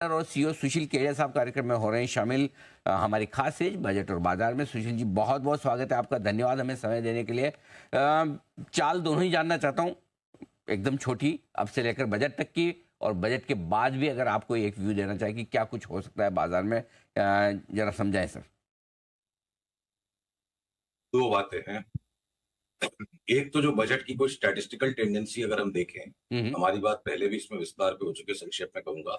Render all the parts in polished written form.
और सीईओ सुशील केडिया साहब कार्यक्रम में हो रहे हैं शामिल। हमारी खास सीरीज बजट और बाजार में। सुशील जी, बहुत बहुत स्वागत है आपका, धन्यवाद हमें समय देने के लिए। चाल दोनों ही जानना चाहता हूँ, एकदम छोटी अब से लेकर बजट तक की, और बजट के बाद भी अगर आपको एक व्यू देना चाहे कि क्या कुछ हो सकता है बाजार में, जरा समझाएं सर। दो बातें हैं। एक तो जो बजट की कोई स्टैटिस्टिकल टेंडेंसी अगर हम देखें, हम्म। हमारी बात पहले भी इसमें विस्तार पे हो चुके, संक्षेप में कहूंगा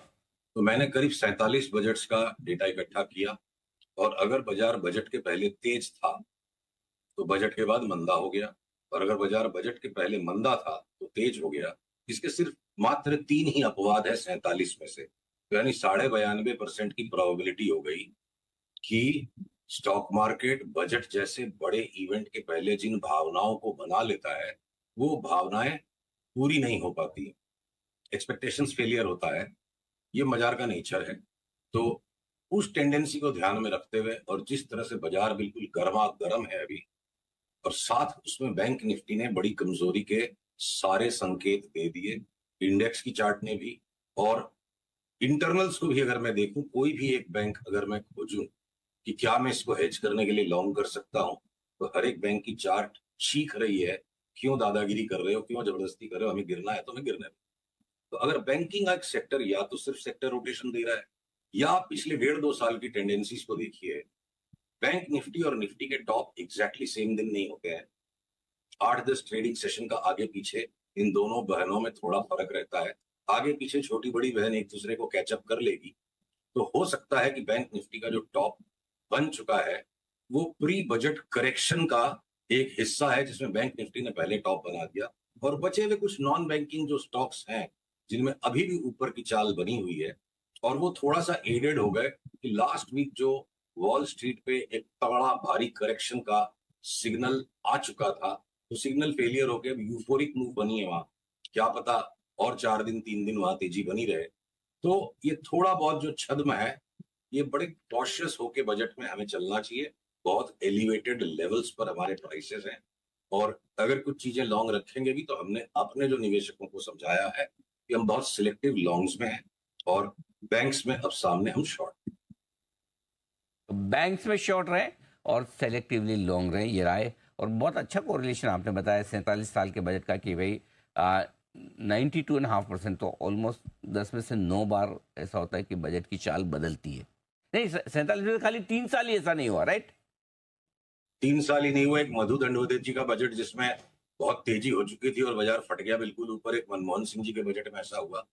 तो मैंने करीब 47 बजट्स का डेटा इकट्ठा किया। और अगर बाजार बजट के पहले तेज था तो बजट के बाद मंदा हो गया, और अगर बाजार बजट के पहले मंदा था तो तेज हो गया। इसके सिर्फ मात्र 3 ही अपवाद है 47 में से, तो यानी 92.5% की प्रोबेबिलिटी हो गई कि स्टॉक मार्केट बजट जैसे बड़े इवेंट के पहले जिन भावनाओं को बना लेता है वो भावनाएं पूरी नहीं हो पाती, एक्सपेक्टेशंस फेलियर होता है। ये बाजार का नेचर है। तो उस टेंडेंसी को ध्यान में रखते हुए और जिस तरह से बाजार बिल्कुल गर्मा गर्म है अभी, और साथ उसमें बैंक निफ्टी ने बड़ी कमजोरी के सारे संकेत दे दिए, इंडेक्स की चार्ट ने भी, और इंटरनल्स को भी अगर मैं देखूं, कोई भी एक बैंक अगर मैं खोजूं कि क्या मैं इसको हेज करने के लिए लॉन्ग कर सकता हूं, तो हर एक बैंक की चार्ट चीख रही है, क्यों दादागिरी कर रहे हो, क्यों जबरदस्ती कर रहे हो, हमें गिरना है तो हमें गिरने दो। तो अगर बैंकिंग का एक सेक्टर या तो सिर्फ सेक्टर रोटेशन दे रहा है, या आप पिछले 1.5-2 साल की टेंडेंसीज को देखिए, बैंक निफ्टी और निफ्टी के टॉप एग्जैक्टली सेम दिन नहीं होते हैं। 8-10 ट्रेडिंग सेशन का आगे पीछे इन दोनों बहनों में थोड़ा फर्क रहता है। आगे पीछे छोटी बड़ी बहन एक दूसरे को कैचअप कर लेगी। तो हो सकता है कि बैंक निफ्टी का जो टॉप बन चुका है वो प्री बजट करेक्शन का एक हिस्सा है, जिसमें बैंक निफ्टी ने पहले टॉप बना दिया, और बचे हुए कुछ नॉन बैंकिंग जो स्टॉक्स हैं जिनमें अभी भी ऊपर की चाल बनी हुई है, और वो थोड़ा सा एडेड हो गए कि लास्ट वीक जो वॉल स्ट्रीट पे एक तगड़ा भारी करेक्शन का सिग्नल आ चुका था, तो सिग्नल फेलियर होकर यूफोरिक मूव बनी है वहां। क्या पता और 4 दिन 3 दिन वहां तेजी बनी रहे। तो ये थोड़ा बहुत जो छद्म है, ये बड़े कॉशियस होके बजट में हमें चलना चाहिए। बहुत एलिवेटेड लेवल्स पर हमारे प्राइसेस हैं, और अगर कुछ चीजें लॉन्ग रखेंगे भी तो हमने अपने जो निवेशकों को समझाया है कि हम बहुत सिलेक्टिव लॉन्ग्स में हैं, और बैंक्स में अब सामने हम शॉर्ट। बैंक्स में शॉर्ट रहे और सेलेक्टिवली लॉन्ग रहे, ये राय। और बहुत अच्छा कोरिलेशन आपने बताया 47 साल के बजट का कि भाई 92.5%, तो ऑलमोस्ट 10 में से 9 बार ऐसा होता है कि बजट की चाल बदलती है। नहीं, 47 में खाली 3 साल ही ऐसा नहीं हुआ, राइट? 3 साल ही नहीं हुआ, एक मधु दंडोतिक जी का बजट जिसमें बहुत तेजी हो चुकी थी और बाजार फट गया बिल्कुल ऊपर, एक मनमोहन सिंह जी के बजट में ऐसा हुआ,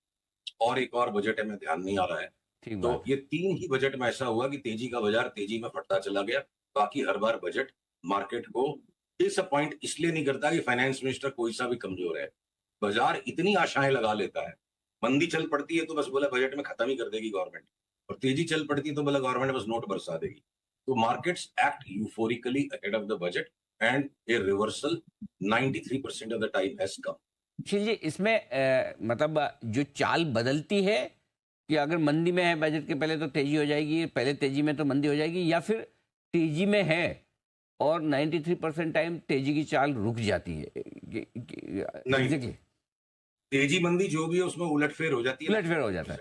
और एक और बजट है मैं ध्यान नहीं आ रहा है। ठीक तो बात है। ये 3 ही बजट में ऐसा हुआ कि तेजी का बाजार तेजी में फटता चला गया। बाकी हर बार बजट मार्केट को डिसअपॉइंट इसलिए नहीं करता कि फाइनेंस मिनिस्टर कोई सा भी कमजोर है। बाजार इतनी आशाएं लगा लेता है, मंदी चल पड़ती है तो बस बोला बजट में खत्म ही कर देगी गवर्नमेंट, और तेजी चल पड़ती है तो बोला गवर्नमेंट बस नोट बरसा देगी। तो markets act euphorically ahead of the budget, and a reversal 93% of the time has come. चलिए, इसमें मतलब जो चाल बदलती है कि अगर मंदी में है बजट के पहले तो तेजी हो जाएगी, पहले तेजी में तो मंदी हो जाएगी, या फिर तेजी में है और 93% टाइम तेजी की चाल रुक जाती है नहीं, एग्जैक्टली। तेजी मंदी जो भी है उसमें उलटफेर हो जाती है, उलटफेर हो जाता है।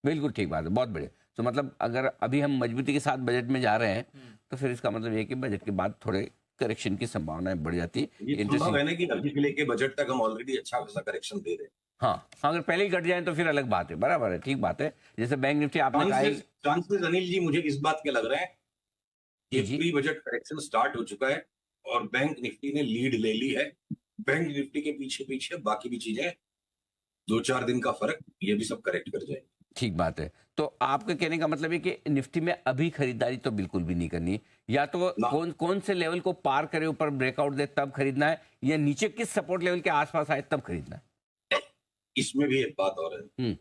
बिल्कुल ठीक बात है, बहुत बढ़िया। तो मतलब अगर अभी हम मजबूती के साथ बजट में जा रहे हैं, तो फिर इसका मतलब ये है कि बजट के बाद थोड़े करेक्शन की संभावनाएं बढ़ जाती है। ये संभव इंटरेस्टिंग। है ना कि अभी से लेके बजट तक हम ऑलरेडी अच्छा खासा करेक्शन दे रहे हैं। हाँ, अगर पहले ही घट जाए तो फिर अलग बात है, बराबर है, ठीक बात है। जैसे बैंक निफ्टी आपने कहा चांसेस चांसेस अनिल जी मुझे इस बात के लग रहे हैं कि जी जी। प्री बजट करेक्शन स्टार्ट हो चुका है, और बैंक निफ्टी ने लीड ले ली है। बैंक निफ्टी के पीछे पीछे बाकी भी चीजें, 2-4 दिन का फर्क, ये भी सब करेक्ट कर जाएंगे। ठीक बात है। तो आपके कहने का मतलब है कि निफ्टी में अभी खरीदारी तो बिल्कुल भी नहीं करनी, या तो ना, कौन कौन से लेवल को पार करे, ऊपर ब्रेकआउट दे तब खरीदना है, या नीचे किस सपोर्ट लेवल के आसपास आए तब खरीदना है? इसमें भी एक बात और है। हम्म।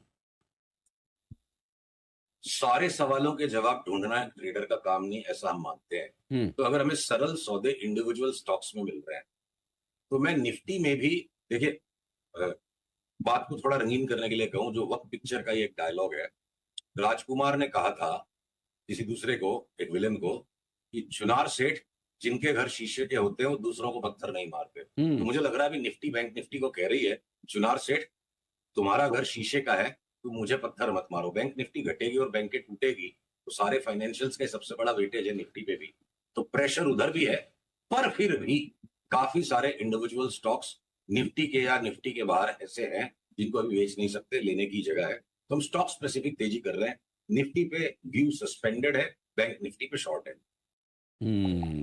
सारे सवालों के जवाब ढूंढना एक ट्रेडर का काम नहीं, ऐसा हम मानते हैं। हम्म। तो अगर हमें सरल सौदे इंडिविजुअल स्टॉक्स में मिल रहे हैं, तो मैं निफ्टी में भी, देखिए, बात को थोड़ा रंगीन करने के लिए कहूं, जो वक्त पिक्चर का ये एक डायलॉग है, राजकुमार ने कहा था किसी दूसरे को, एक विलेन को, कि चुनार सेठ जिनके घर शीशे के होते हैं वो दूसरों को पत्थर नहीं मारते। तो हम्म। मुझे लग रहा है अभी निफ्टी बैंक निफ्टी को कह रही है, चुनार सेठ तुम्हारा घर शीशे का है, तो मुझे पत्थर मत मारो। बैंक निफ्टी घटेगी और बैंक टूटेगी तो सारे फाइनेंशियल्स का सबसे बड़ा वेटेज है निफ्टी पे भी, तो प्रेशर उधर भी है। पर फिर भी काफी सारे इंडिविजुअल स्टॉक्स निफ्टी के या निफ्टी के बाहर ऐसे हैं जिनको अभी बेच नहीं सकते, लेने की जगह है, तो हम स्टॉक स्पेसिफिक तेजी कर रहे हैं। निफ्टी पे व्यू सस्पेंडेड है, बैंक निफ्टी पे शॉर्ट है।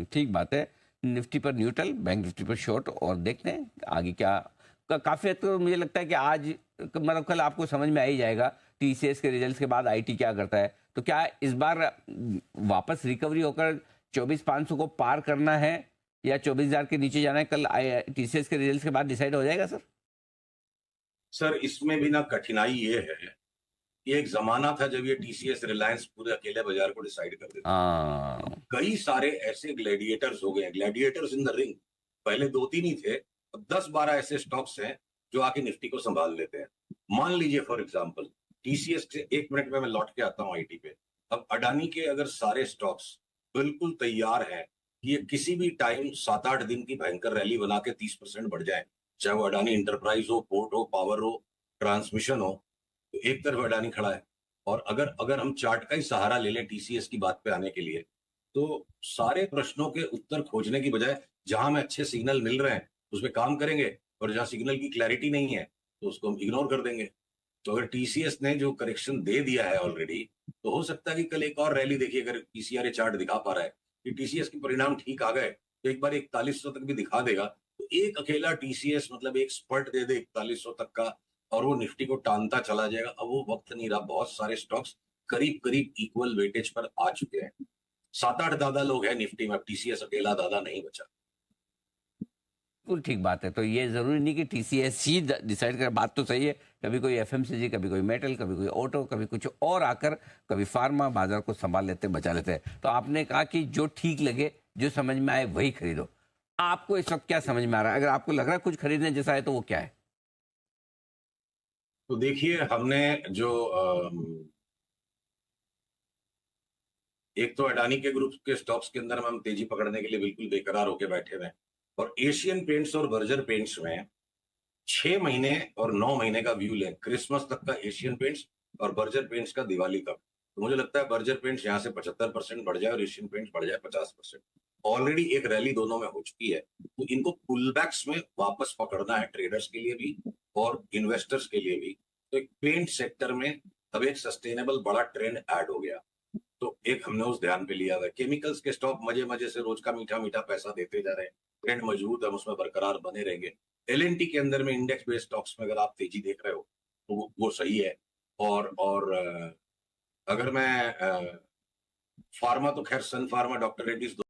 ठीक बात है। निफ्टी पर न्यूट्रल, बैंक निफ्टी पर शॉर्ट, और देखते हैं आगे क्या। काफी हद तक मुझे लगता है कि आज मतलब कल आपको समझ में आ ही जाएगा टीसीएस के रिजल्ट्स के बाद आईटी क्या करता है। तो क्या इस बार वापस रिकवरी होकर 24,500 को पार करना है या 24,000 के नीचे जाना है, कल टीसीएस के रिजल्ट्स के बाद डिसाइड हो जाएगा सर? सर इसमें भी ना कठिनाई ये है, ये एक जमाना था जब ये टीसीएस रिलायंस पूरे अकेले बाजार को डिसाइड कर देते। हाँ, कई सारे ऐसे ग्लैडिएटर्स हो गए, ग्लैडिएटर्स इन द रिंग। पहले 2-3 ही थे, अब 10-12 ऐसे स्टॉक्स हैं जो आके निफ्टी को संभाल लेते हैं। मान लीजिए फॉर एग्जांपल टीसीएस से 1 मिनट में मैं लौट के आता हूं आईटी पे। अब अडानी के अगर सारे स्टॉक्स बिल्कुल तैयार हैं कि ये किसी भी टाइम 7-8 दिन की भयंकर रैली बना के 30% बढ़ जाए, चाहे वो अडानी इंटरप्राइज हो, पोर्ट हो, पावर हो, ट्रांसमिशन हो, तो एक तरफ अडानी खड़ा है। और अगर अगर हम चार्ट का ही सहारा ले लें टीसीएस की बात पे आने के लिए, तो सारे प्रश्नों के उत्तर खोजने की बजाय जहां हमें अच्छे सिग्नल मिल रहे हैं उस पर काम करेंगे, और जहां सिग्नल की क्लैरिटी नहीं है तो उसको हम इग्नोर कर देंगे। तो अगर टीसीएस ने जो करेक्शन दे दिया है ऑलरेडी, तो हो सकता है कि कल एक और रैली देखिए, अगर पीसीआर चार्ट दिखा पा रहा है कि टीसीएस के परिणाम ठीक आ गए तो एक बार 4100 तक भी दिखा देगा, तो एक अकेला टीसीएस मतलब एक स्पर्ट दे दे 4100 तक का, और वो निफ्टी को टानता चला जाएगा। अब वो वक्त नहीं रहा, बहुत सारे स्टॉक्स करीब करीब इक्वल वेटेज पर आ चुके हैं। 7-8 दादा लोग हैं निफ्टी में, अब टीसीएस अकेला दादा नहीं बचा। बिल्कुल ठीक बात है। तो ये जरूरी नहीं कि टीसीएस ही डिसाइड करे, बात तो सही है। कभी कोई एफएमसीजी, कभी कोई मेटल, कभी कोई ऑटो, कभी कुछ और आकर, कभी फार्मा बाजार को संभाल लेते हैं, बचा लेते हैं। तो आपने कहा कि जो ठीक लगे, जो समझ में आए वही खरीदो। आपको इस वक्त क्या समझ में आ रहा है? अगर आपको लग रहा है कुछ खरीदने जैसा है तो वो क्या है? तो देखिए हमने जो एक तो अडानी के ग्रुप के स्टॉक्स के अंदर हम तेजी पकड़ने के लिए बिल्कुल बेकरार होकर बैठे हुए हैं, और एशियन पेंट्स और बर्जर पेंट्स में 6 महीने और 9 महीने का व्यू लें, क्रिसमस तक का एशियन पेंट्स और बर्जर पेंट्स का दिवाली तक, तो मुझे लगता है बर्जर पेंट्स यहाँ से 75% बढ़ जाए और एशियन पेंट्स बढ़ जाए 50%। ऑलरेडी एक रैली दोनों में हो चुकी है, तो इनको पुलबैक्स में वापस पकड़ना है, ट्रेडर्स के लिए भी और इन्वेस्टर्स के लिए भी। तो एक पेंट सेक्टर में अब एक सस्टेनेबल बड़ा ट्रेंड ऐड हो गया, तो एक हमने उस ध्यान पे लिया हुआ है। केमिकल्स के स्टॉक मजे मजे से रोज का मीठा मीठा पैसा देते जा रहे हैं, ट्रेंड मजबूत है, हम उसमें बरकरार बने रहेंगे। एलएनटी के अंदर में इंडेक्स बेस्ड स्टॉक्स में अगर आप तेजी देख रहे हो तो वो सही है। और अगर मैं फार्मा, तो खैर सन फार्मा, डॉक्टर रेड्डीज